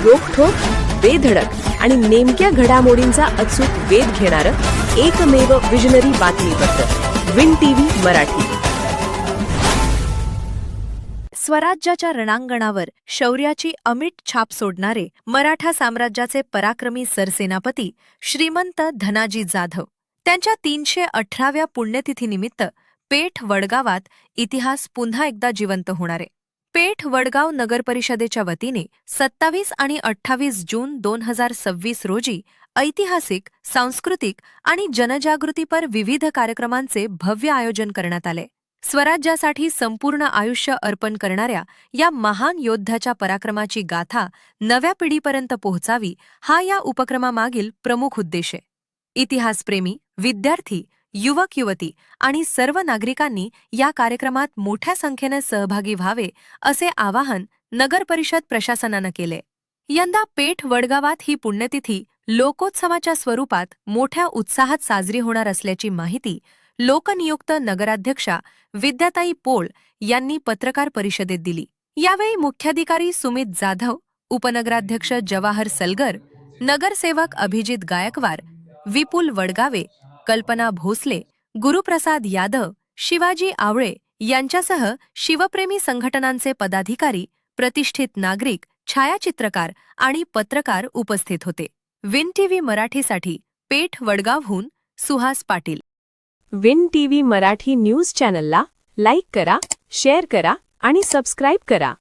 रोखठोक, बेधडक आणि नेमक्या घडामोडींचा अचूक वेध घेणारं एकमेव विजनरी बातमीपत्र विन टीव्ही मराठी. स्वराज्याच्या रणांगणावर शौर्याची अमिट छाप सोडणारे मराठा साम्राज्याचे पराक्रमी सरसेनापती श्रीमंत धनाजी जाधव. त्यांच्या 318व्या पुण्यतिथीनिमित्त पेठ वडगावात इतिहास पुन्हा एकदा जिवंत होणार आहे. पेठ वडगाव नगरपरिषदेच्या वतीने 27 आणि 28 जून 2026 रोजी ऐतिहासिक, सांस्कृतिक आणि जनजागृतीपर विविध कार्यक्रमांचे भव्य आयोजन करण्यात आले. स्वराज्यासाठी संपूर्ण आयुष्य अर्पण करणाऱ्या या महान योद्ध्याच्या पराक्रमाची गाथा नव्या पिढीपर्यंत पोहोचावी हा या उपक्रमामागील प्रमुख उद्देश आहे. इतिहासप्रेमी, विद्यार्थी, युवक-युवती आणि सर्व नागरिकांनी या कार्यक्रमात मोठ्या संख्येने सहभागी व्हावे असे आवाहन नगरपरिषद प्रशासनानं केले. यंदा पेठ वडगावात ही पुण्यतिथी लोकोत्सवाच्या स्वरूपात मोठ्या उत्साहात साजरी होणार असल्याची माहिती लोकनियुक्त नगराध्यक्षा विद्याताई पोळ यांनी पत्रकार परिषदेत दिली. यावेळी मुख्याधिकारी सुमित जाधव, उपनगराध्यक्ष जवाहर सलगर, नगरसेवक अभिजित गायकवाड, विपुल वडगावे, कल्पना भोसले, गुरुप्रसाद यादव, शिवाजी आवळे यांच्यासह शिवप्रेमी संघटनांचे पदाधिकारी, प्रतिष्ठित नागरिक, छायाचित्रकार आणि पत्रकार उपस्थित होते. विन टीव्ही मराठीसाठी पेठ वडगावहून Suhas Patil. Win TV Marathi news चॅनलला लाईक करा, शेअर करा आणि सबस्क्राईब करा.